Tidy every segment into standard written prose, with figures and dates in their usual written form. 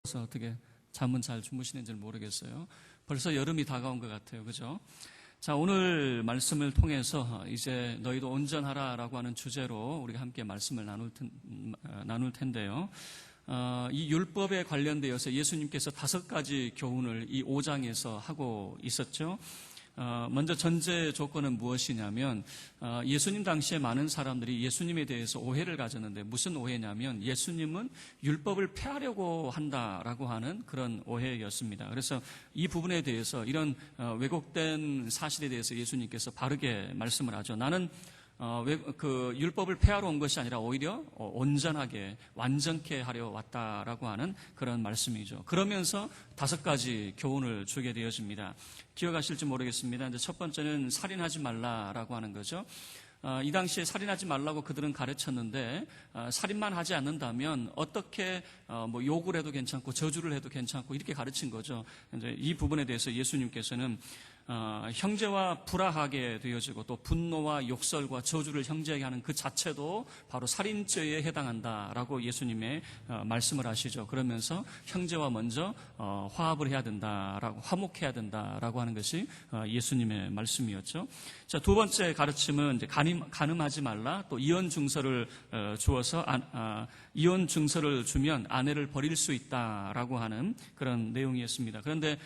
그래서 어떻게 잠은 잘 주무시는지 모르겠어요. 벌써 여름이 다가온 것 같아요. 그죠? 자, 오늘 말씀을 통해서 이제 너희도 온전하라라고 하는 주제로 우리가 함께 말씀을 나눌 텐데요. 이 율법에 관련되어서 예수님께서 5가지 교훈을 이 5장에서 하고 있었죠. 먼저 전제 조건은 무엇이냐면 예수님 당시에 많은 사람들이 예수님에 대해서 오해를 가졌는데 무슨 오해냐면 예수님은 율법을 폐하려고 한다라고 하는 그런 오해였습니다. 그래서 이 부분에 대해서 이런 왜곡된 사실에 대해서 예수님께서 바르게 말씀을 하죠. 나는 그 율법을 폐하러 온 것이 아니라 오히려 온전하게 완전케 하려 왔다라고 하는 그런 말씀이죠. 그러면서 5가지 교훈을 주게 되어집니다. 기억하실지 모르겠습니다. 이제 첫 번째는 살인하지 말라라고 하는 거죠. 이 당시에 살인하지 말라고 그들은 가르쳤는데 살인만 하지 않는다면 어떻게 욕을 해도 괜찮고 저주를 해도 괜찮고 이렇게 가르친 거죠. 이제 이 부분에 대해서 예수님께서는 형제와 불화하게 되어지고 또 분노와 욕설과 저주를 형제에게 하는 그 자체도 바로 살인죄에 해당한다라고 예수님의 말씀을 하시죠. 그러면서 형제와 먼저 화합을 해야 된다라고 화목해야 된다라고 하는 것이 예수님의 말씀이었죠. 자, 두 번째 가르침은 이제 간음하지 말라. 또 이혼 증서를 주어서 이혼 증서를 주면 아내를 버릴 수 있다라고 하는 그런 내용이었습니다. 그런데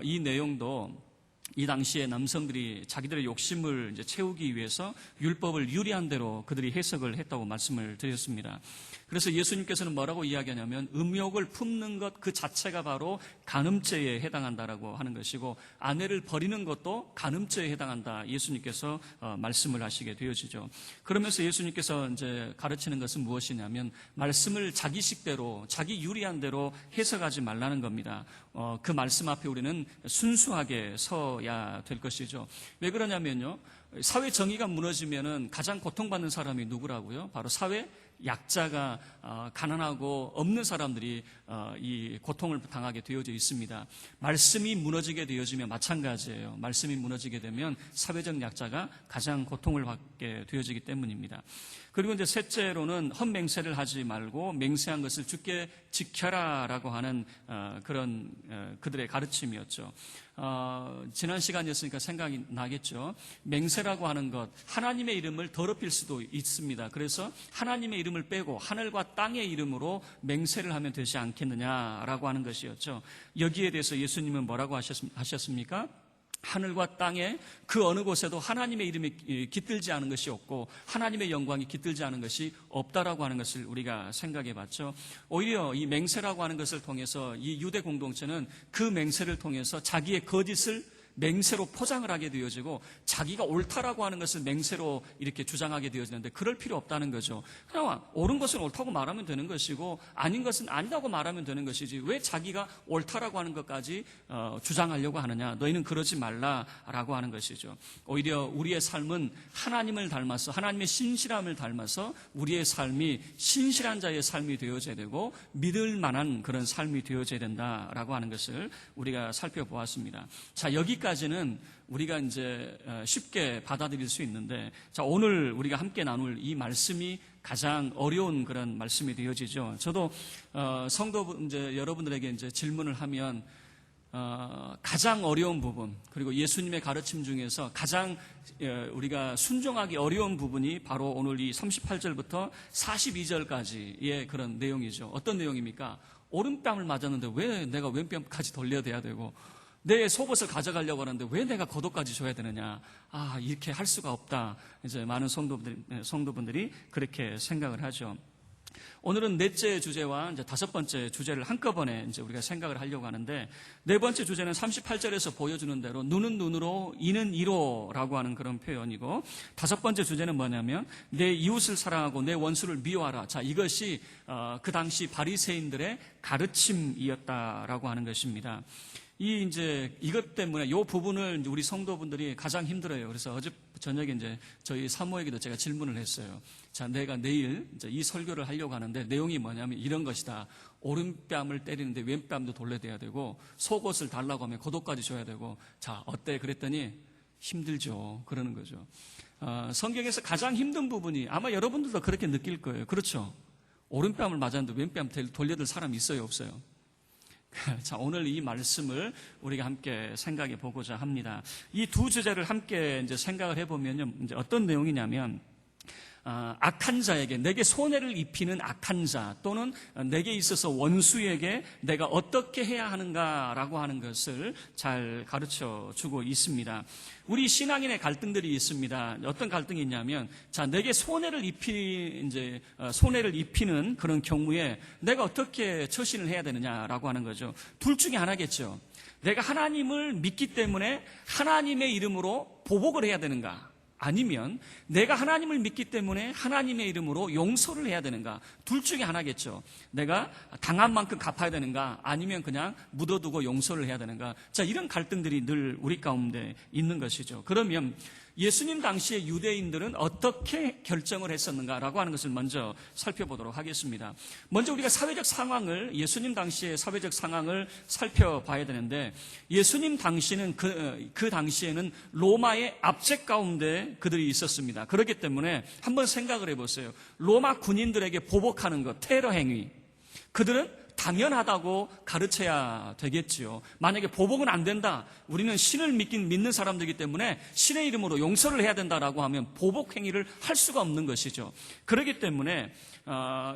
이 내용도 이 당시에 남성들이 자기들의 욕심을 이제 채우기 위해서 율법을 유리한 대로 그들이 해석을 했다고 말씀을 드렸습니다. 그래서 예수님께서는 뭐라고 이야기하냐면 음욕을 품는 것 그 자체가 바로 간음죄에 해당한다라고 하는 것이고 아내를 버리는 것도 간음죄에 해당한다. 예수님께서 말씀을 하시게 되어지죠. 그러면서 예수님께서 이제 가르치는 것은 무엇이냐면 말씀을 자기식대로 자기 유리한 대로 해석하지 말라는 겁니다. 그 말씀 앞에 우리는 순수하게 서야 될 것이죠. 왜 그러냐면요. 사회 정의가 무너지면은 가장 고통받는 사람이 누구라고요? 바로 사회 약자가 가난하고 없는 사람들이 이 고통을 당하게 되어져 있습니다. 말씀이 무너지게 되어지면 마찬가지예요. 말씀이 무너지게 되면 사회적 약자가 가장 고통을 받게 되어지기 때문입니다. 그리고 이제 셋째로는 헛맹세를 하지 말고 맹세한 것을 주께 지켜라라고 하는 그런 그들의 가르침이었죠. 지난 시간이었으니까 생각이 나겠죠. 맹세라고 하는 것, 하나님의 이름을 더럽힐 수도 있습니다. 그래서 하나님의 이름을 빼고 하늘과 땅의 이름으로 맹세를 하면 되지 않겠느냐라고 하는 것이었죠. 여기에 대해서 예수님은 뭐라고 하셨습니까? 하늘과 땅에 그 어느 곳에도 하나님의 이름이 깃들지 않은 것이 없고 하나님의 영광이 깃들지 않은 것이 없다라고 하는 것을 우리가 생각해 봤죠. 오히려 이 맹세라고 하는 것을 통해서 이 유대 공동체는 그 맹세를 통해서 자기의 거짓을 맹세로 포장을 하게 되어지고 자기가 옳다라고 하는 것을 맹세로 이렇게 주장하게 되어지는데 그럴 필요 없다는 거죠. 그냥 옳은 것은 옳다고 말하면 되는 것이고 아닌 것은 아니라고 말하면 되는 것이지 왜 자기가 옳다라고 하는 것까지 주장하려고 하느냐. 너희는 그러지 말라라고 하는 것이죠. 오히려 우리의 삶은 하나님을 닮아서 하나님의 신실함을 닮아서 우리의 삶이 신실한 자의 삶이 되어져야 되고 믿을 만한 그런 삶이 되어져야 된다라고 하는 것을 우리가 살펴보았습니다. 자, 여기까지는 우리가 이제 쉽게 받아들일 수 있는데, 자, 오늘 우리가 함께 나눌 이 말씀이 가장 어려운 그런 말씀이 되어지죠. 저도 성도 이제 여러분들에게 이제 질문을 하면 가장 어려운 부분 그리고 예수님의 가르침 중에서 가장 우리가 순종하기 어려운 부분이 바로 오늘 이 38절부터 42절까지의 그런 내용이죠. 어떤 내용입니까? 오른뺨을 맞았는데 왜 내가 왼뺨까지 돌려대야 되고 내 속옷을 가져가려고 하는데 왜 내가 겉옷까지 줘야 되느냐. 이렇게 할 수가 없다. 이제 많은 성도분들이 그렇게 생각을 하죠. 오늘은 넷째 주제와 이제 5번째 주제를 한꺼번에 이제 우리가 생각을 하려고 하는데, 네 번째 주제는 38절에서 보여주는 대로 눈은 눈으로 이는 이로라고 하는 그런 표현이고, 5번째 주제는 뭐냐면 내 이웃을 사랑하고 내 원수를 미워하라. 자, 이것이 그 당시 바리새인들의 가르침이었다라고 하는 것입니다. 이것 때문에 이 부분을 우리 성도분들이 가장 힘들어요. 그래서 어제 저녁에 이제 저희 사모에게도 제가 질문을 했어요. 자, 내가 내일 이제 이 설교를 하려고 하는데 내용이 뭐냐면 이런 것이다. 오른뺨을 때리는데 왼뺨도 돌려대야 되고 속옷을 달라고 하면 겉옷까지 줘야 되고 자, 어때? 그랬더니 힘들죠. 그러는 거죠. 성경에서 가장 힘든 부분이 아마 여러분들도 그렇게 느낄 거예요. 그렇죠? 오른뺨을 맞았는데 왼뺨 돌려들 사람이 있어요? 없어요? 자, 오늘 이 말씀을 우리가 함께 생각해 보고자 합니다. 이 두 주제를 함께 이제 생각을 해보면요, 이제 어떤 내용이냐면, 악한 자에게, 내게 손해를 입히는 악한 자 또는 내게 있어서 원수에게 내가 어떻게 해야 하는가라고 하는 것을 잘 가르쳐 주고 있습니다. 우리 신앙인의 갈등들이 있습니다. 어떤 갈등이 있냐면, 자, 내게 손해를 입히는 그런 경우에 내가 어떻게 처신을 해야 되느냐라고 하는 거죠. 둘 중에 하나겠죠. 내가 하나님을 믿기 때문에 하나님의 이름으로 보복을 해야 되는가? 아니면 내가 하나님을 믿기 때문에 하나님의 이름으로 용서를 해야 되는가? 둘 중에 하나겠죠. 내가 당한 만큼 갚아야 되는가? 아니면 그냥 묻어두고 용서를 해야 되는가? 자, 이런 갈등들이 늘 우리 가운데 있는 것이죠. 그러면 예수님 당시에 유대인들은 어떻게 결정을 했었는가라고 하는 것을 먼저 살펴보도록 하겠습니다. 먼저 우리가 예수님 당시의 사회적 상황을 살펴봐야 되는데, 예수님 당시는 그 당시에는 로마의 압제 가운데 그들이 있었습니다. 그렇기 때문에 한번 생각을 해보세요. 로마 군인들에게 보복하는 것, 테러 행위, 그들은 당연하다고 가르쳐야 되겠지요. 만약에 보복은 안 된다, 우리는 신을 믿는 사람들이기 때문에 신의 이름으로 용서를 해야 된다라고 하면 보복 행위를 할 수가 없는 것이죠. 그렇기 때문에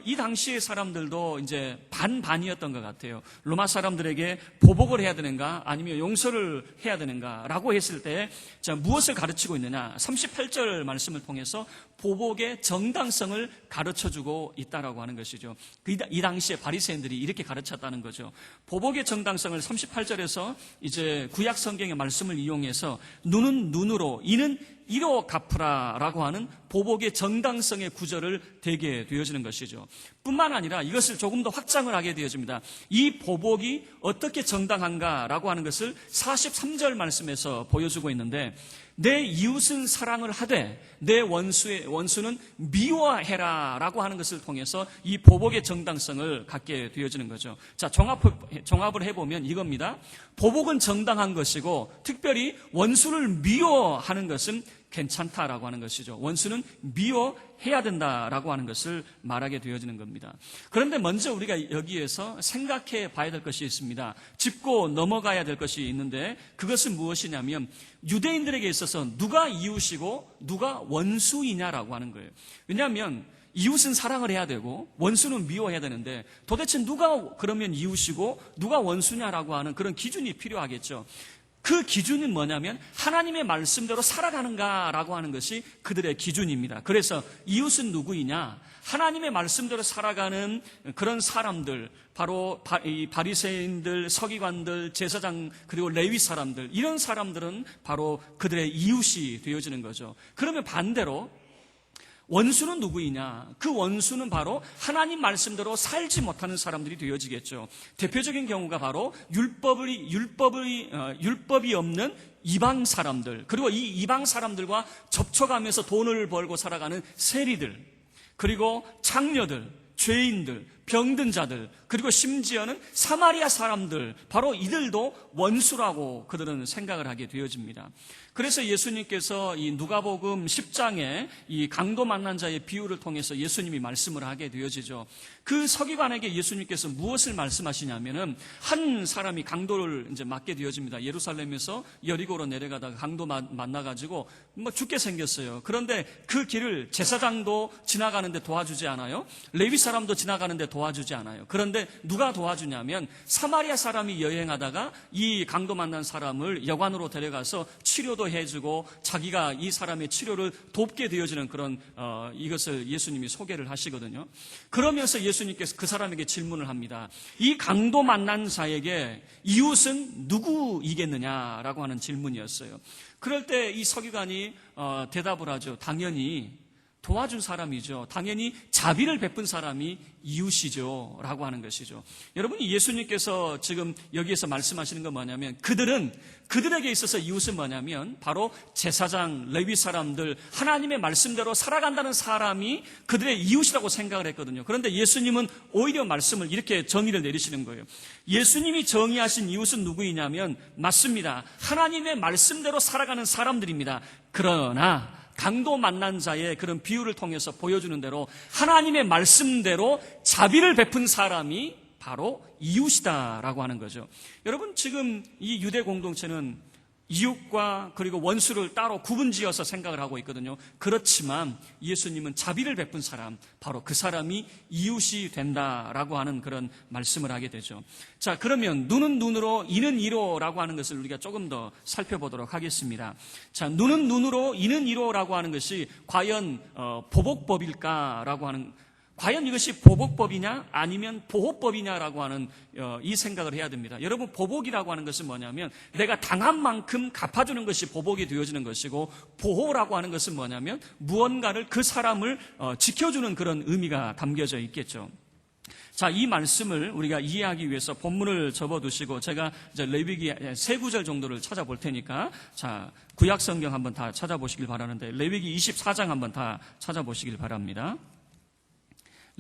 이 당시의 사람들도 이제 반반이었던 것 같아요. 로마 사람들에게 보복을 해야 되는가 아니면 용서를 해야 되는가라고 했을 때, 자, 무엇을 가르치고 있느냐? 38절 말씀을 통해서 보복의 정당성을 가르쳐주고 있다라고 하는 것이죠. 이 당시에 바리새인들이 이렇게 가르쳤다는 거죠. 보복의 정당성을 38절에서 이제 구약 성경의 말씀을 이용해서 눈은 눈으로, 이는 이로 갚으라라고 하는 보복의 정당성의 구절을 대게 되어지는 것이죠. 뿐만 아니라 이것을 조금 더 확장을 하게 되어집니다. 이 보복이 어떻게 정당한가라고 하는 것을 43절 말씀에서 보여주고 있는데, 내 이웃은 사랑을 하되 내 원수는 미워해라라고 하는 것을 통해서 이 보복의 정당성을 갖게 되어지는 거죠. 자, 종합을 해보면 이겁니다. 보복은 정당한 것이고, 특별히 원수를 미워하는 것은 괜찮다라고 하는 것이죠. 원수는 미워해야 된다라고 하는 것을 말하게 되어지는 겁니다. 그런데 먼저 우리가 여기에서 생각해 봐야 될 것이 있습니다. 짚고 넘어가야 될 것이 있는데, 그것은 무엇이냐면 유대인들에게 있어서 누가 이웃이고 누가 원수이냐라고 하는 거예요. 왜냐하면 이웃은 사랑을 해야 되고 원수는 미워해야 되는데, 도대체 누가 그러면 이웃이고 누가 원수냐라고 하는 그런 기준이 필요하겠죠. 그 기준은 뭐냐면 하나님의 말씀대로 살아가는가라고 하는 것이 그들의 기준입니다. 그래서 이웃은 누구이냐? 하나님의 말씀대로 살아가는 그런 사람들, 바로 이 바리새인들, 서기관들, 제사장, 그리고 레위 사람들, 이런 사람들은 바로 그들의 이웃이 되어지는 거죠. 그러면 반대로 원수는 누구이냐? 그 원수는 바로 하나님 말씀대로 살지 못하는 사람들이 되어지겠죠. 대표적인 경우가 바로 율법이 없는 이방 사람들, 그리고 이 이방 사람들과 접촉하면서 돈을 벌고 살아가는 세리들, 그리고 창녀들, 죄인들, 병든 자들, 그리고 심지어는 사마리아 사람들, 바로 이들도 원수라고 그들은 생각을 하게 되어집니다. 그래서 예수님께서 이 누가복음 10장에 이 강도 만난 자의 비유를 통해서 예수님이 말씀을 하게 되어지죠. 그 서기관에게 예수님께서 무엇을 말씀하시냐면은, 한 사람이 강도를 이제 맞게 되어집니다. 예루살렘에서 여리고로 내려가다가 강도 만나가지고 죽게 생겼어요. 그런데 그 길을 제사장도 지나가는데 도와주지 않아요. 레위 사람도 지나가는데 도와주지 않아요. 그런데 누가 도와주냐면 사마리아 사람이 여행하다가 이 강도 만난 사람을 여관으로 데려가서 치료도 해주고 자기가 이 사람의 치료를 돕게 되어지는 그런 이것을 예수님이 소개를 하시거든요. 그러면서 예수님께서 그 사람에게 질문을 합니다. 이 강도 만난 자에게 이웃은 누구이겠느냐라고 하는 질문이었어요. 그럴 때 이 서기관이 대답을 하죠. 당연히 도와준 사람이죠. 당연히 자비를 베푼 사람이 이웃이죠 라고 하는 것이죠. 여러분이 예수님께서 지금 여기에서 말씀하시는 건 뭐냐면, 그들에게 있어서 이웃은 뭐냐면 바로 제사장, 레위 사람들, 하나님의 말씀대로 살아간다는 사람이 그들의 이웃이라고 생각을 했거든요. 그런데 예수님은 오히려 말씀을 이렇게 정의를 내리시는 거예요. 예수님이 정의하신 이웃은 누구이냐면, 맞습니다, 하나님의 말씀대로 살아가는 사람들입니다. 그러나 강도 만난 자의 그런 비유를 통해서 보여주는 대로 하나님의 말씀대로 자비를 베푼 사람이 바로 이웃이다라고 하는 거죠. 여러분, 지금 이 유대 공동체는 이웃과 그리고 원수를 따로 구분지어서 생각을 하고 있거든요. 그렇지만 예수님은 자비를 베푼 사람, 바로 그 사람이 이웃이 된다라고 하는 그런 말씀을 하게 되죠. 자, 그러면 눈은 눈으로, 이는 이로라고 하는 것을 우리가 조금 더 살펴보도록 하겠습니다. 자, 눈은 눈으로, 이는 이로라고 하는 것이 과연 보복법일까라고 하는, 과연 이것이 보복법이냐 아니면 보호법이냐라고 하는 이 생각을 해야 됩니다. 여러분, 보복이라고 하는 것은 뭐냐면 내가 당한 만큼 갚아주는 것이 보복이 되어지는 것이고, 보호라고 하는 것은 뭐냐면 무언가를, 그 사람을 지켜주는 그런 의미가 담겨져 있겠죠. 자, 이 말씀을 우리가 이해하기 위해서 본문을 접어두시고 제가 이제 레위기 3구절 정도를 찾아볼 테니까, 자, 구약 성경 한번 다 찾아보시길 바라는데 레위기 24장 한번 다 찾아보시길 바랍니다.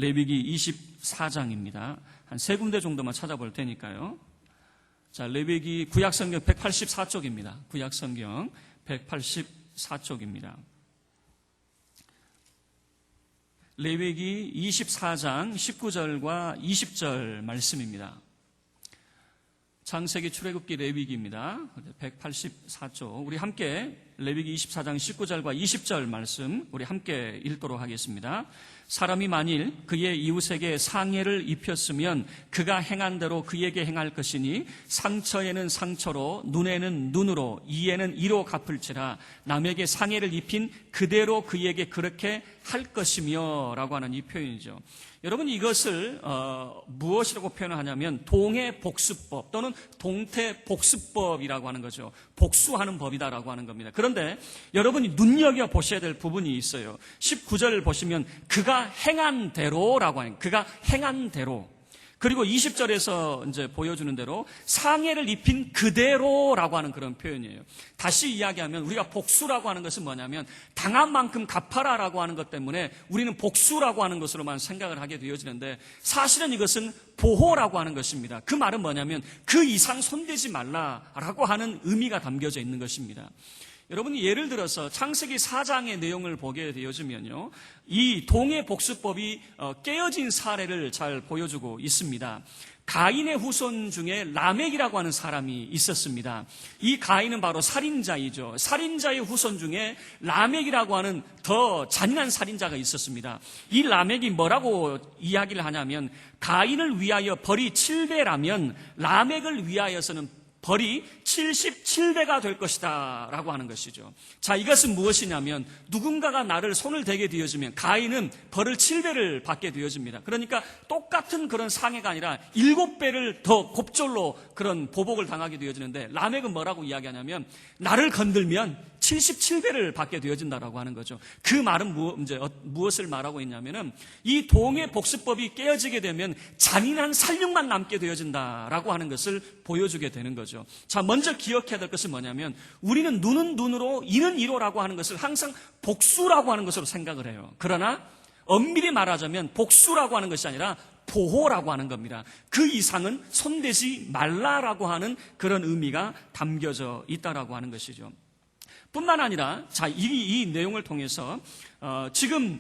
레위기 24장입니다. 한 3군데 정도만 찾아볼 테니까요. 자, 레위기 구약성경 184쪽입니다. 구약성경 184쪽입니다. 레위기 24장 19절과 20절 말씀입니다. 창세기, 출애굽기, 레위기입니다. 184쪽. 우리 함께 레위기 24장 19절과 20절 말씀 우리 함께 읽도록 하겠습니다. 사람이 만일 그의 이웃에게 상해를 입혔으면 그가 행한 대로 그에게 행할 것이니 상처에는 상처로, 눈에는 눈으로, 이에는 이로 갚을지라. 남에게 상해를 입힌 그대로 그에게 그렇게 할 것이며 라고 하는 이 표현이죠. 여러분, 이것을 무엇이라고 표현하냐면 동해복수법 또는 동태복수법이라고 하는 거죠. 복수하는 법이다라고 하는 겁니다. 그런데 여러분이 눈여겨보셔야 될 부분이 있어요. 19절을 보시면 그가 행한 대로라고 하는, 그가 행한 대로. 그리고 20절에서 이제 보여주는 대로 상해를 입힌 그대로라고 하는 그런 표현이에요. 다시 이야기하면 우리가 복수라고 하는 것은 뭐냐면 당한 만큼 갚아라라고 하는 것 때문에 우리는 복수라고 하는 것으로만 생각을 하게 되어지는데, 사실은 이것은 보호라고 하는 것입니다. 그 말은 뭐냐면 그 이상 손대지 말라라고 하는 의미가 담겨져 있는 것입니다. 여러분이 예를 들어서 창세기 4장의 내용을 보게 되어지면요, 이 동해복수법이 깨어진 사례를 잘 보여주고 있습니다. 가인의 후손 중에 라멕이라고 하는 사람이 있었습니다. 이 가인은 바로 살인자이죠. 살인자의 후손 중에 라멕이라고 하는 더 잔인한 살인자가 있었습니다. 이 라멕이 뭐라고 이야기를 하냐면 가인을 위하여 벌이 7배라면 라멕을 위하여서는 벌이 77배가 될 것이다 라고 하는 것이죠. 자, 이것은 무엇이냐면 누군가가 나를 손을 대게 되어지면 가인은 벌을 7배를 받게 되어집니다. 그러니까 똑같은 그런 상해가 아니라 7배를 더 곱절로 그런 보복을 당하게 되어지는데, 라멕은 뭐라고 이야기하냐면 나를 건들면 77배를 받게 되어진다라고 하는 거죠. 그 말은 무엇을 말하고 있냐면은 이 동해복수법이 깨어지게 되면 잔인한 살육만 남게 되어진다라고 하는 것을 보여주게 되는 거죠. 자, 먼저 기억해야 될 것은 뭐냐면 우리는 눈은 눈으로, 이는 이로라고 하는 것을 항상 복수라고 하는 것으로 생각을 해요. 그러나 엄밀히 말하자면 복수라고 하는 것이 아니라 보호라고 하는 겁니다. 그 이상은 손대지 말라라고 하는 그런 의미가 담겨져 있다라고 하는 것이죠. 뿐만 아니라, 자, 이 내용을 통해서 지금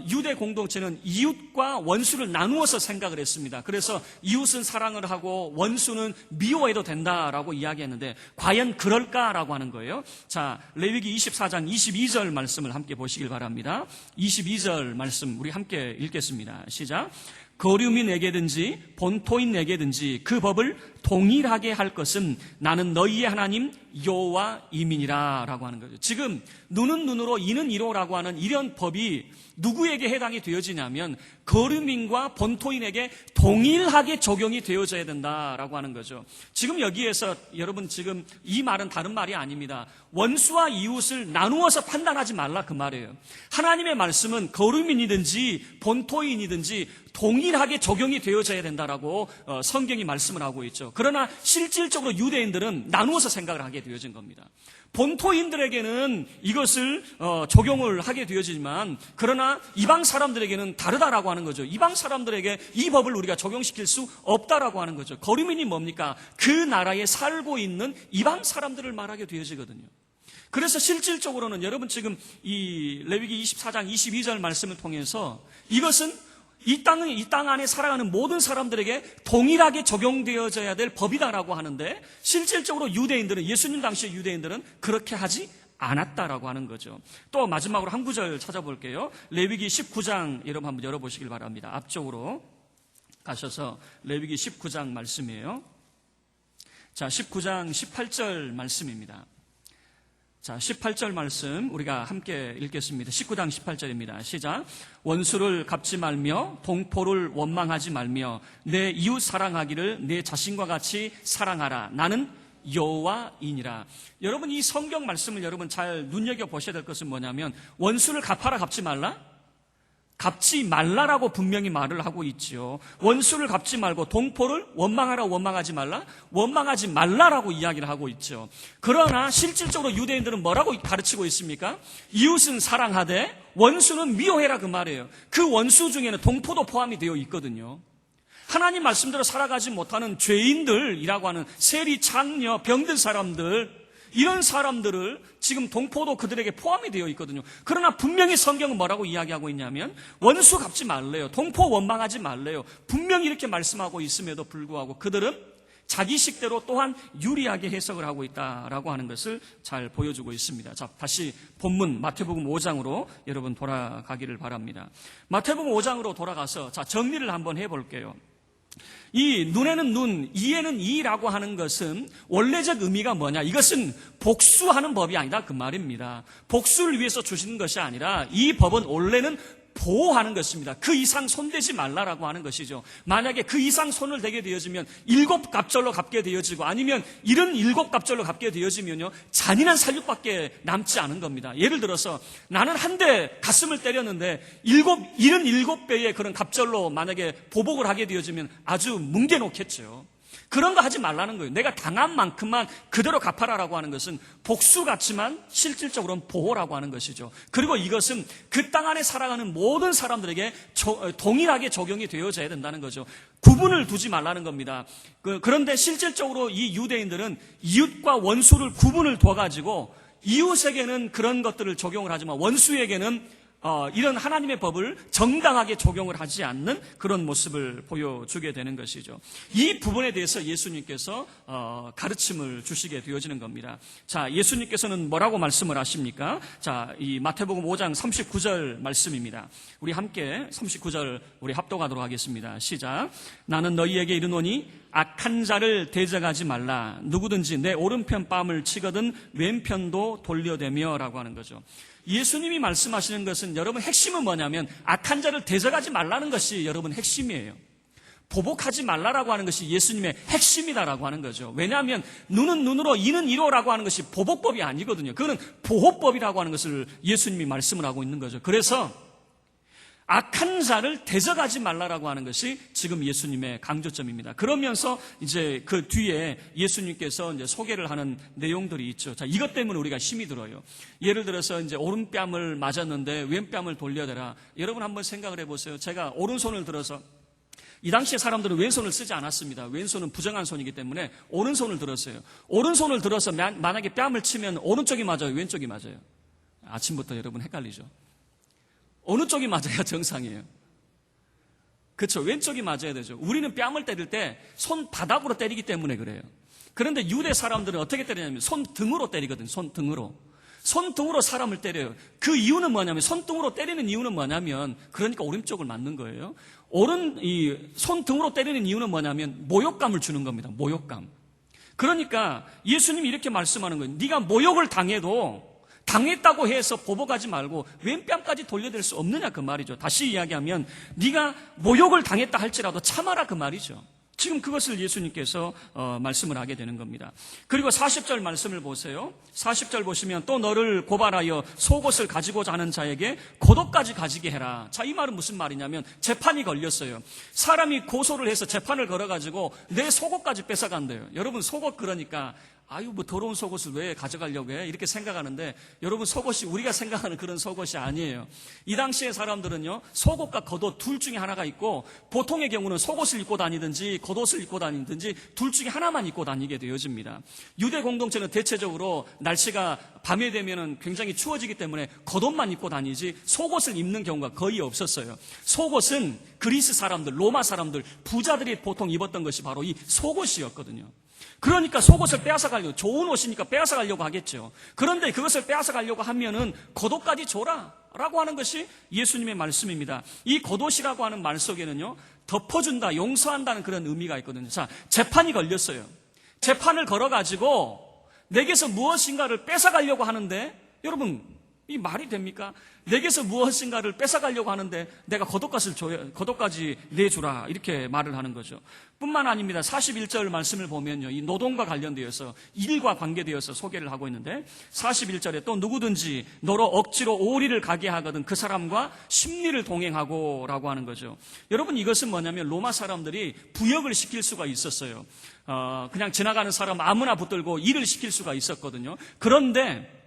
유대 공동체는 이웃과 원수를 나누어서 생각을 했습니다. 그래서 이웃은 사랑을 하고 원수는 미워해도 된다라고 이야기했는데 과연 그럴까라고 하는 거예요. 자, 레위기 24장 22절 말씀을 함께 보시길 바랍니다. 22절 말씀 우리 함께 읽겠습니다. 시작. 거류민 에게든지 본토인 에게든지 그 법을 동일하게 할 것은 나는 너희의 하나님 여호와이니라 라고 하는 거죠. 지금 눈은 눈으로, 이는 이로라고 하는 이런 법이 누구에게 해당이 되어지냐면 거류민과 본토인에게 동일하게 적용이 되어져야 된다라고 하는 거죠. 지금 여기에서 여러분, 지금 이 말은 다른 말이 아닙니다. 원수와 이웃을 나누어서 판단하지 말라 그 말이에요. 하나님의 말씀은 거류민이든지 본토인이든지 동일하게 적용이 되어져야 된다라고 성경이 말씀을 하고 있죠. 그러나 실질적으로 유대인들은 나누어서 생각을 하게 되어진 겁니다. 본토인들에게는 이것을 적용을 하게 되어지지만 그러나 이방 사람들에게는 다르다라고 하는 거죠. 이방 사람들에게 이 법을 우리가 적용시킬 수 없다라고 하는 거죠. 거류민이 뭡니까? 그 나라에 살고 있는 이방 사람들을 말하게 되어지거든요. 그래서 실질적으로는 여러분 지금 이 레위기 24장 22절 말씀을 통해서 이것은 이 땅 안에 살아가는 모든 사람들에게 동일하게 적용되어져야 될 법이다라고 하는데, 실질적으로 유대인들은, 예수님 당시의 유대인들은 그렇게 하지 않았다라고 하는 거죠. 또 마지막으로 한 구절 찾아볼게요. 레위기 19장 여러분 한번 열어보시길 바랍니다. 앞쪽으로 가셔서 레위기 19장 말씀이에요. 자, 19장 18절 말씀입니다. 자, 18절 말씀 우리가 함께 읽겠습니다. 19장 18절입니다. 시작. 원수를 갚지 말며 동포를 원망하지 말며 내 이웃 사랑하기를 내 자신과 같이 사랑하라. 나는 여호와이니라. 여러분, 이 성경 말씀을 여러분 잘 눈여겨보셔야 될 것은 뭐냐면, 원수를 갚아라, 갚지 말라? 갚지 말라라고 분명히 말을 하고 있지요. 원수를 갚지 말고 동포를 원망하라, 원망하지 말라? 원망하지 말라라고 이야기를 하고 있죠. 그러나 실질적으로 유대인들은 뭐라고 가르치고 있습니까? 이웃은 사랑하되 원수는 미워해라, 그 말이에요. 그 원수 중에는 동포도 포함이 되어 있거든요. 하나님 말씀대로 살아가지 못하는 죄인들이라고 하는 세리, 창녀, 병든 사람들, 이런 사람들을 지금 동포도 그들에게 포함이 되어 있거든요. 그러나 분명히 성경은 뭐라고 이야기하고 있냐면, 원수 갚지 말래요. 동포 원망하지 말래요. 분명히 이렇게 말씀하고 있음에도 불구하고 그들은 자기 식대로 또한 유리하게 해석을 하고 있다라고 하는 것을 잘 보여주고 있습니다. 자, 다시 본문 마태복음 5장으로 여러분 돌아가기를 바랍니다. 마태복음 5장으로 돌아가서 자, 정리를 한번 해볼게요. 이 눈에는 눈, 이에는 이라고 하는 것은 원래적 의미가 뭐냐? 이것은 복수하는 법이 아니다, 그 말입니다. 복수를 위해서 주시는 것이 아니라 이 법은 원래는 보호하는 것입니다. 그 이상 손대지 말라라고 하는 것이죠. 만약에 그 이상 손을 대게 되어지면 7갑절로 갚게 되어지고, 아니면 77갑절로 갚게 되어지면요, 잔인한 살육밖에 남지 않은 겁니다. 예를 들어서 나는 한 대 가슴을 때렸는데 77배의 그런 갑절로 만약에 보복을 하게 되어지면 아주 뭉개놓겠죠. 그런 거 하지 말라는 거예요. 내가 당한 만큼만 그대로 갚아라라고 하는 것은 복수 같지만 실질적으로는 보호라고 하는 것이죠. 그리고 이것은 그 땅 안에 살아가는 모든 사람들에게 동일하게 적용이 되어져야 된다는 거죠. 구분을 두지 말라는 겁니다. 그런데 실질적으로 이 유대인들은 이웃과 원수를 구분을 둬가지고 이웃에게는 그런 것들을 적용을 하지만 원수에게는 이런 하나님의 법을 정당하게 적용을 하지 않는 그런 모습을 보여주게 되는 것이죠. 이 부분에 대해서 예수님께서 가르침을 주시게 되어지는 겁니다. 자, 예수님께서는 뭐라고 말씀을 하십니까? 자, 이 마태복음 5장 39절 말씀입니다. 우리 함께 39절 우리 합독하도록 하겠습니다. 시작. 나는 너희에게 이르노니 악한 자를 대적하지 말라. 누구든지 내 오른편 뺨을 치거든 왼편도 돌려대며 라고 하는 거죠. 예수님이 말씀하시는 것은 여러분 핵심은 뭐냐면, 악한 자를 대적하지 말라는 것이 여러분 핵심이에요. 보복하지 말라라고 하는 것이 예수님의 핵심이다라고 하는 거죠. 왜냐하면 눈은 눈으로 이는 이로라고 하는 것이 보복법이 아니거든요. 그거는 보호법이라고 하는 것을 예수님이 말씀을 하고 있는 거죠. 그래서 악한 자를 대적하지 말라라고 하는 것이 지금 예수님의 강조점입니다. 그러면서 이제 그 뒤에 예수님께서 이제 소개를 하는 내용들이 있죠. 자, 이것 때문에 우리가 힘이 들어요. 예를 들어서 이제 오른뺨을 맞았는데 왼뺨을 돌려대라. 여러분 한번 생각을 해보세요. 제가 오른손을 들어서, 이 당시에 사람들은 왼손을 쓰지 않았습니다. 왼손은 부정한 손이기 때문에 오른손을 들었어요. 오른손을 들어서 만약에 뺨을 치면 오른쪽이 맞아요, 왼쪽이 맞아요? 아침부터 여러분 헷갈리죠? 어느 쪽이 맞아야 정상이에요? 그렇죠. 왼쪽이 맞아야 되죠. 우리는 뺨을 때릴 때 손바닥으로 때리기 때문에 그래요. 그런데 유대 사람들은 어떻게 때리냐면 손등으로 때리거든요. 손등으로 사람을 때려요. 그 이유는 뭐냐면, 손등으로 때리는 이유는 뭐냐면, 그러니까 오른쪽을 맞는 거예요. 손등으로 때리는 이유는 뭐냐면 모욕감을 주는 겁니다. 모욕감. 그러니까 예수님이 이렇게 말씀하는 거예요. 네가 모욕을 당했다고 해서 보복하지 말고 왼뺨까지 돌려댈 수 없느냐, 그 말이죠. 다시 이야기하면 네가 모욕을 당했다 할지라도 참아라, 그 말이죠. 지금 그것을 예수님께서 말씀을 하게 되는 겁니다. 그리고 40절 말씀을 보세요. 40절 보시면 또 너를 고발하여 속옷을 가지고자 하는 자에게 고도까지 가지게 해라. 자, 이 말은 무슨 말이냐면 재판이 걸렸어요. 사람이 고소를 해서 재판을 걸어가지고 내 속옷까지 뺏어간대요. 여러분, 속옷 그러니까 아유, 뭐 더러운 속옷을 왜 가져가려고 해? 이렇게 생각하는데 여러분, 속옷이 우리가 생각하는 그런 속옷이 아니에요. 이 당시의 사람들은요, 속옷과 겉옷 둘 중에 하나가 있고, 보통의 경우는 속옷을 입고 다니든지 겉옷을 입고 다니든지 둘 중에 하나만 입고 다니게 되어집니다. 유대 공동체는 대체적으로 날씨가 밤에 되면은 굉장히 추워지기 때문에 겉옷만 입고 다니지 속옷을 입는 경우가 거의 없었어요. 속옷은 그리스 사람들, 로마 사람들, 부자들이 보통 입었던 것이 바로 이 속옷이었거든요. 그러니까 속옷을 빼앗아가려고, 좋은 옷이니까 빼앗아가려고 하겠죠. 그런데 그것을 빼앗아가려고 하면은 겉옷까지 줘라 라고 하는 것이 예수님의 말씀입니다. 이 겉옷이라고 하는 말 속에는요, 덮어준다, 용서한다는 그런 의미가 있거든요. 자, 재판이 걸렸어요. 재판을 걸어가지고 내게서 무엇인가를 뺏어가려고 하는데, 여러분, 이 말이 됩니까? 내게서 무엇인가를 뺏어가려고 하는데 내가 겉옷까지 내주라, 이렇게 말을 하는 거죠. 뿐만 아닙니다. 41절 말씀을 보면요, 이 노동과 관련되어서, 일과 관계되어서 소개를 하고 있는데, 41절에 또 누구든지 너로 억지로 오리를 가게 하거든 그 사람과 심리를 동행하고 라고 하는 거죠. 여러분, 이것은 뭐냐면 로마 사람들이 부역을 시킬 수가 있었어요. 그냥 지나가는 사람 아무나 붙들고 일을 시킬 수가 있었거든요. 그런데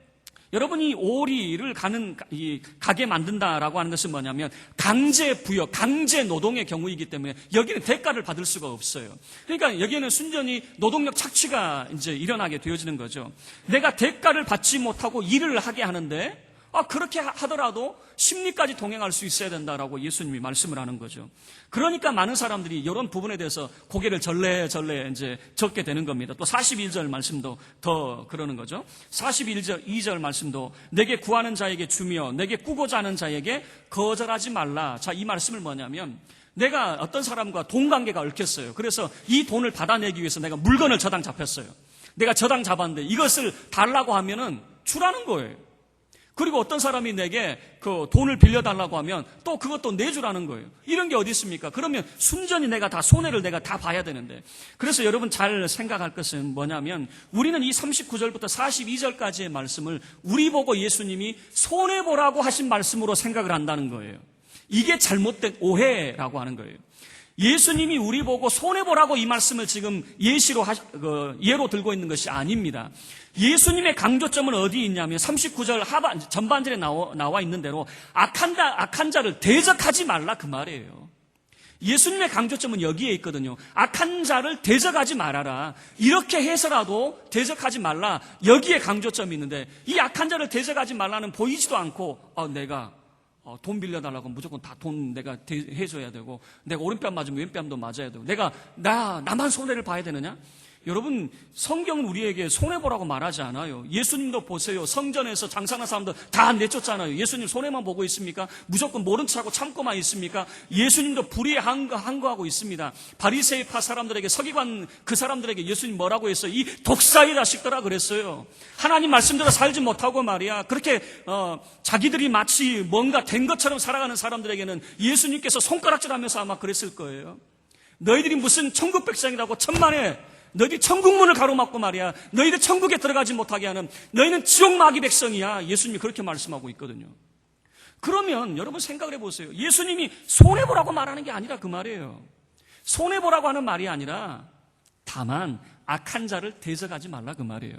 여러분이 오리를 가게 만든다라고 하는 것은 뭐냐면 강제 부역, 강제 노동의 경우이기 때문에 여기는 대가를 받을 수가 없어요. 그러니까 여기에는 순전히 노동력 착취가 이제 일어나게 되어지는 거죠. 내가 대가를 받지 못하고 일을 하게 하는데, 그렇게 하더라도 심리까지 동행할 수 있어야 된다라고 예수님이 말씀을 하는 거죠. 그러니까 많은 사람들이 이런 부분에 대해서 고개를 절레 이제 젓게 되는 겁니다. 또 41절 말씀도 더 그러는 거죠. 41절 말씀도 내게 구하는 자에게 주며 내게 꾸고자 하는 자에게 거절하지 말라. 자, 이 말씀을 뭐냐면, 내가 어떤 사람과 돈 관계가 얽혔어요. 그래서 이 돈을 받아내기 위해서 내가 물건을 저당 잡혔어요. 내가 저당 잡았는데 이것을 달라고 하면은 주라는 거예요. 그리고 어떤 사람이 내게 그 돈을 빌려달라고 하면 또 그것도 내주라는 거예요. 이런 게 어디 있습니까? 그러면 순전히 내가 손해를 다 봐야 되는데. 그래서 여러분 잘 생각할 것은 뭐냐면, 우리는 이 39절부터 42절까지의 말씀을 우리 보고 예수님이 손해보라고 하신 말씀으로 생각을 한다는 거예요. 이게 잘못된 오해라고 하는 거예요. 예수님이 우리 보고 손해보라고 이 말씀을 지금 예로 들고 있는 것이 아닙니다. 예수님의 강조점은 어디 있냐면 39절 전반절에 나와 있는 대로 악한 자를 대적하지 말라, 그 말이에요. 예수님의 강조점은 여기에 있거든요. 악한 자를 대적하지 말아라. 이렇게 해서라도 대적하지 말라, 여기에 강조점이 있는데, 이 악한 자를 대적하지 말라는 보이지도 않고, 내가 돈 빌려달라고 무조건 다 돈 내가 해줘야 되고, 내가 오른뺨 맞으면 왼뺨도 맞아야 되고, 나만 손해를 봐야 되느냐? 여러분, 성경은 우리에게 손해보라고 말하지 않아요. 예수님도 보세요. 성전에서 장사하는 사람들 다 내쫓잖아요. 예수님 손해만 보고 있습니까? 무조건 모른 척하고 참고만 있습니까? 예수님도 불의에 항거하고 있습니다. 바리새파 사람들에게, 서기관 그 사람들에게 예수님 뭐라고 했어요? 이 독사의 자식들아 그랬어요. 하나님 말씀대로 살지 못하고 말이야, 그렇게 자기들이 마치 뭔가 된 것처럼 살아가는 사람들에게는 예수님께서 손가락질하면서 아마 그랬을 거예요. 너희들이 무슨 천국 백성이라고 천만에 너희들이 천국문을 가로막고 말이야, 너희들 천국에 들어가지 못하게 하는, 너희는 지옥 마귀 백성이야. 예수님이 그렇게 말씀하고 있거든요. 그러면 여러분 생각을 해보세요. 예수님이 손해보라고 말하는 게 아니라 그 말이에요. 손해보라고 하는 말이 아니라 다만 악한 자를 대적하지 말라, 그 말이에요.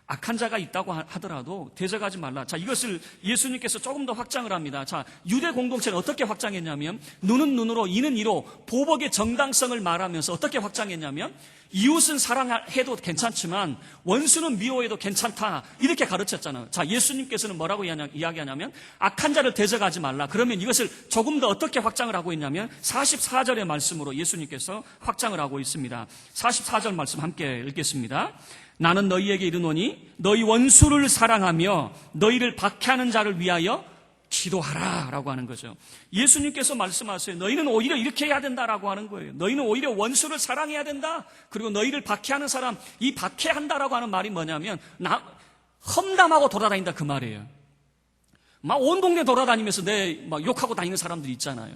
악한 자가 있다고 하더라도 대적하지 말라. 자, 이것을 예수님께서 조금 더 확장을 합니다. 자, 유대 공동체는 어떻게 확장했냐면, 눈은 눈으로, 이는 이로 보복의 정당성을 말하면서 어떻게 확장했냐면, 이웃은 사랑해도 괜찮지만 원수는 미워해도 괜찮다, 이렇게 가르쳤잖아요. 자, 예수님께서는 뭐라고 이야기하냐면, 악한 자를 대적하지 말라. 그러면 이것을 조금 더 어떻게 확장을 하고 있냐면 44절의 말씀으로 예수님께서 확장을 하고 있습니다. 44절 말씀 함께 읽겠습니다. 나는 너희에게 이르노니 너희 원수를 사랑하며 너희를 박해하는 자를 위하여 기도하라 라고 하는 거죠. 예수님께서 말씀하세요. 너희는 오히려 이렇게 해야 된다라고 하는 거예요. 너희는 오히려 원수를 사랑해야 된다. 그리고 너희를 박해하는 사람, 이 박해한다라고 하는 말이 뭐냐면 험담하고 돌아다닌다, 그 말이에요. 막 온 동네 돌아다니면서 막 욕하고 다니는 사람들이 있잖아요.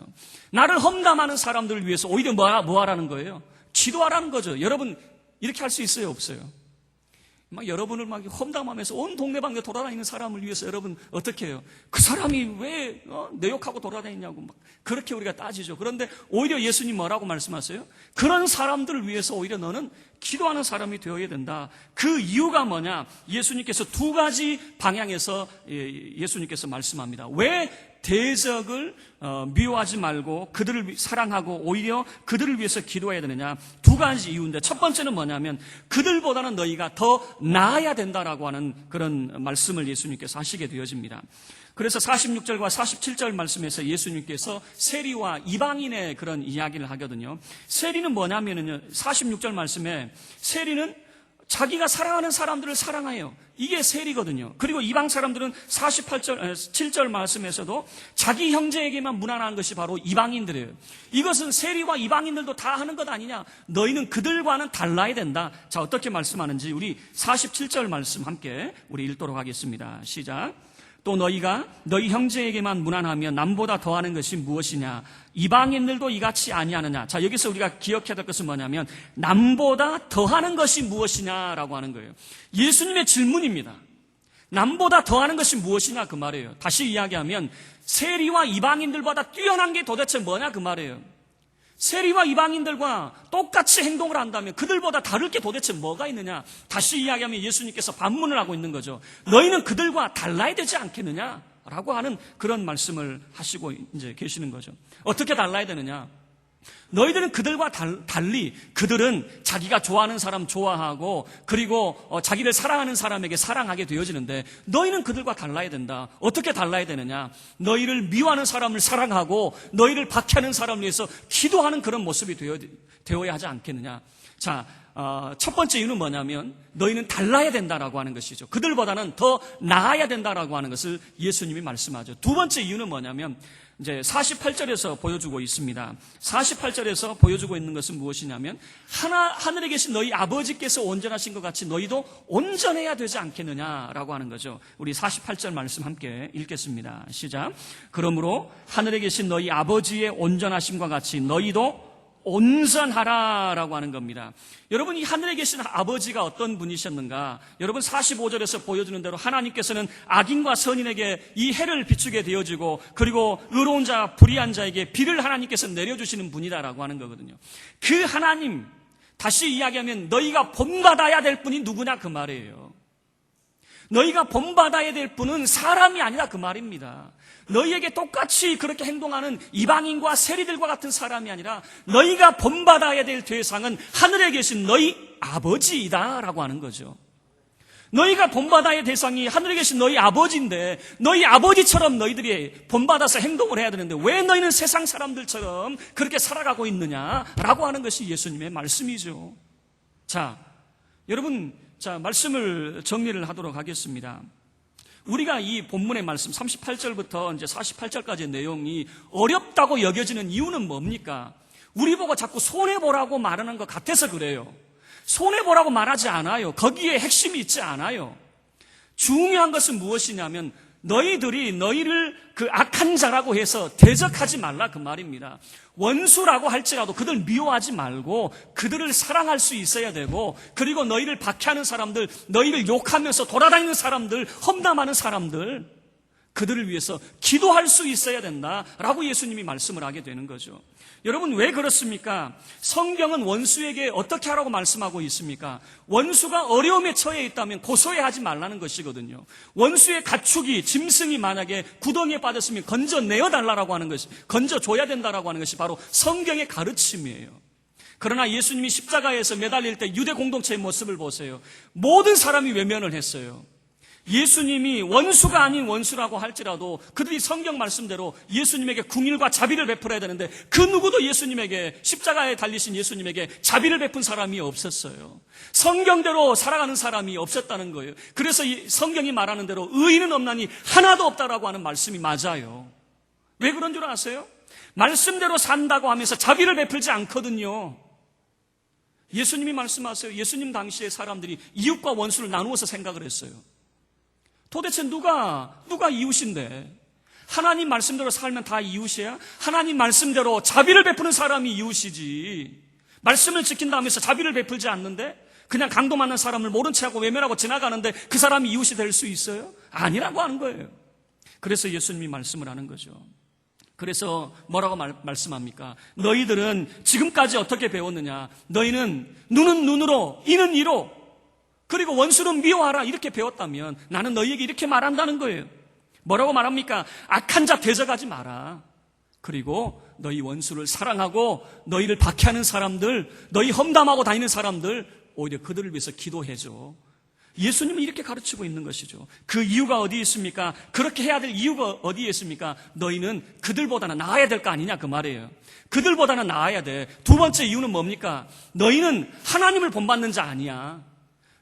나를 험담하는 사람들을 위해서 오히려 뭐 하라는 거예요? 기도하라는 거죠. 여러분, 이렇게 할 수 있어요, 없어요? 막 여러분을 막 험담하면서 온 동네방네 돌아다니는 사람을 위해서 여러분 어떻게 해요? 그 사람이 왜 내 욕하고 돌아다니냐고 막 그렇게 우리가 따지죠. 그런데 오히려 예수님 뭐라고 말씀하세요? 그런 사람들을 위해서 오히려 너는 기도하는 사람이 되어야 된다. 그 이유가 뭐냐? 예수님께서 두 가지 방향에서 예수님께서 말씀합니다. 왜 대적을 미워하지 말고 그들을 사랑하고 오히려 그들을 위해서 기도해야 되느냐? 두 가지 이유인데 첫 번째는 뭐냐면 그들보다는 너희가 더 나아야 된다라고 하는 그런 말씀을 예수님께서 하시게 되어집니다. 그래서 46절과 47절 말씀에서 예수님께서 세리와 이방인의 그런 이야기를 하거든요. 세리는 뭐냐면요, 46절 말씀에 세리는 자기가 사랑하는 사람들을 사랑해요. 이게 세리거든요. 그리고 이방 사람들은 7절 말씀에서도 자기 형제에게만 무난한 것이 바로 이방인들이에요. 이것은 세리와 이방인들도 다 하는 것 아니냐? 너희는 그들과는 달라야 된다. 자, 어떻게 말씀하는지 우리 47절 말씀 함께 우리 읽도록 하겠습니다. 시작. 또 너희가 너희 형제에게만 무난하며 남보다 더하는 것이 무엇이냐? 이방인들도 이같이 아니하느냐? 자, 여기서 우리가 기억해야 될 것은 뭐냐면 남보다 더하는 것이 무엇이냐라고 하는 거예요. 예수님의 질문입니다. 남보다 더하는 것이 무엇이냐 그 말이에요. 다시 이야기하면 세리와 이방인들보다 뛰어난 게 도대체 뭐냐 그 말이에요. 세리와 이방인들과 똑같이 행동을 한다면 그들보다 다를 게 도대체 뭐가 있느냐? 다시 이야기하면 예수님께서 반문을 하고 있는 거죠. 너희는 그들과 달라야 되지 않겠느냐? 라고 하는 그런 말씀을 하시고 이제 계시는 거죠. 어떻게 달라야 되느냐? 너희들은 그들과 달리 그들은 자기가 좋아하는 사람 좋아하고 그리고 자기를 사랑하는 사람에게 사랑하게 되어지는데 너희는 그들과 달라야 된다. 어떻게 달라야 되느냐? 너희를 미워하는 사람을 사랑하고 너희를 박해하는 사람을 위해서 기도하는 그런 모습이 되어야 하지 않겠느냐? 자, 첫 번째 이유는 뭐냐면 너희는 달라야 된다라고 하는 것이죠. 그들보다는 더 나아야 된다라고 하는 것을 예수님이 말씀하죠. 두 번째 이유는 뭐냐면 이제 48절에서 보여주고 있습니다. 48절에서 보여주고 있는 것은 무엇이냐면 하늘에 계신 너희 아버지께서 온전하신 것 같이 너희도 온전해야 되지 않겠느냐라고 하는 거죠. 우리 48절 말씀 함께 읽겠습니다. 시작. 그러므로 하늘에 계신 너희 아버지의 온전하심과 같이 너희도 온전하라라고 하는 겁니다. 여러분, 이 하늘에 계신 아버지가 어떤 분이셨는가? 여러분, 45절에서 보여주는 대로 하나님께서는 악인과 선인에게 이 해를 비추게 되어지고 그리고 의로운 자, 불의한 자에게 비를 하나님께서 내려주시는 분이다라고 하는 거거든요. 그 하나님, 다시 이야기하면 너희가 본받아야 될 분이 누구냐 그 말이에요. 너희가 본받아야 될 분은 사람이 아니라 그 말입니다. 너희에게 똑같이 그렇게 행동하는 이방인과 세리들과 같은 사람이 아니라 너희가 본받아야 될 대상은 하늘에 계신 너희 아버지이다라고 하는 거죠. 너희가 본받아야 될 대상이 하늘에 계신 너희 아버지인데 너희 아버지처럼 너희들이 본받아서 행동을 해야 되는데 왜 너희는 세상 사람들처럼 그렇게 살아가고 있느냐라고 하는 것이 예수님의 말씀이죠. 자, 여러분, 자, 말씀을 정리를 하도록 하겠습니다. 우리가 이 본문의 말씀 38절부터 이제 48절까지의 내용이 어렵다고 여겨지는 이유는 뭡니까? 우리 보고 자꾸 손해보라고 말하는 것 같아서 그래요. 손해보라고 말하지 않아요. 거기에 핵심이 있지 않아요. 중요한 것은 무엇이냐면 너희들이 너희를 그 악한 자라고 해서 대적하지 말라 그 말입니다. 원수라고 할지라도 그들 미워하지 말고 그들을 사랑할 수 있어야 되고 그리고 너희를 박해하는 사람들, 너희를 욕하면서 돌아다니는 사람들, 험담하는 사람들 그들을 위해서 기도할 수 있어야 된다라고 예수님이 말씀을 하게 되는 거죠. 여러분, 왜 그렇습니까? 성경은 원수에게 어떻게 하라고 말씀하고 있습니까? 원수가 어려움에 처해 있다면 고소해하지 말라는 것이거든요. 원수의 가축이, 짐승이 만약에 구덩이에 빠졌으면 건져내어달라고 하는 것이, 건져줘야 된다라고 하는 것이 바로 성경의 가르침이에요. 그러나 예수님이 십자가에서 매달릴 때 유대 공동체의 모습을 보세요. 모든 사람이 외면을 했어요. 예수님이 원수가 아닌 원수라고 할지라도 그들이 성경 말씀대로 예수님에게 긍휼과 자비를 베풀어야 되는데 그 누구도 예수님에게, 십자가에 달리신 예수님에게 자비를 베푼 사람이 없었어요. 성경대로 살아가는 사람이 없었다는 거예요. 그래서 이 성경이 말하는 대로 의인은 없나니 하나도 없다라고 하는 말씀이 맞아요. 왜 그런 줄 아세요? 말씀대로 산다고 하면서 자비를 베풀지 않거든요. 예수님이 말씀하세요. 예수님 당시에 사람들이 이웃과 원수를 나누어서 생각을 했어요. 도대체 누가 이웃인데? 하나님 말씀대로 살면 다 이웃이야? 하나님 말씀대로 자비를 베푸는 사람이 이웃이지. 말씀을 지킨다 하면서 자비를 베풀지 않는데? 그냥 강도 맞는 사람을 모른 체하고 외면하고 지나가는데 그 사람이 이웃이 될 수 있어요? 아니라고 하는 거예요. 그래서 예수님이 말씀을 하는 거죠. 그래서 뭐라고 말씀합니까? 너희들은 지금까지 어떻게 배웠느냐? 너희는 눈은 눈으로, 이는 이로, 그리고 원수는 미워하라 이렇게 배웠다면 나는 너희에게 이렇게 말한다는 거예요. 뭐라고 말합니까? 악한 자 대적하지 마라. 그리고 너희 원수를 사랑하고 너희를 박해하는 사람들, 너희 험담하고 다니는 사람들, 오히려 그들을 위해서 기도해줘. 예수님은 이렇게 가르치고 있는 것이죠. 그 이유가 어디에 있습니까? 그렇게 해야 될 이유가 어디에 있습니까? 너희는 그들보다는 나아야 될 거 아니냐 그 말이에요. 그들보다는 나아야 돼. 두 번째 이유는 뭡니까? 너희는 하나님을 본받는 자 아니야.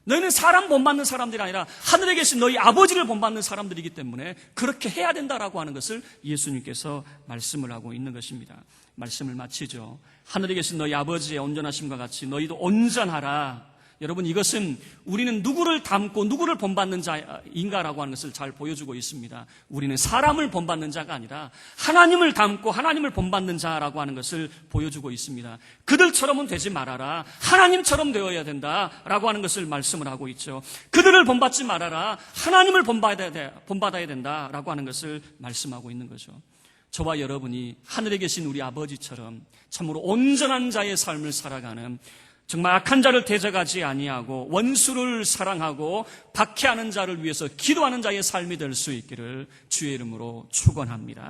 너희는 사람 본받는 사람들이 아니라 하늘에 계신 너희 아버지를 본받는 사람들이기 때문에 그렇게 해야 된다라고 하는 것을 예수님께서 말씀을 하고 있는 것입니다. 말씀을 마치죠. 하늘에 계신 너희 아버지의 온전하심과 같이 너희도 온전하라. 여러분, 이것은 우리는 누구를 닮고 누구를 본받는 자인가라고 하는 것을 잘 보여주고 있습니다. 우리는 사람을 본받는 자가 아니라 하나님을 닮고 하나님을 본받는 자라고 하는 것을 보여주고 있습니다. 그들처럼은 되지 말아라. 하나님처럼 되어야 된다라고 하는 것을 말씀을 하고 있죠. 그들을 본받지 말아라. 하나님을 본받아야 된다라고 하는 것을 말씀하고 있는 거죠. 저와 여러분이 하늘에 계신 우리 아버지처럼 참으로 온전한 자의 삶을 살아가는, 정말 악한 자를 대적하지 아니하고 원수를 사랑하고 박해하는 자를 위해서 기도하는 자의 삶이 될 수 있기를 주의 이름으로 축원합니다.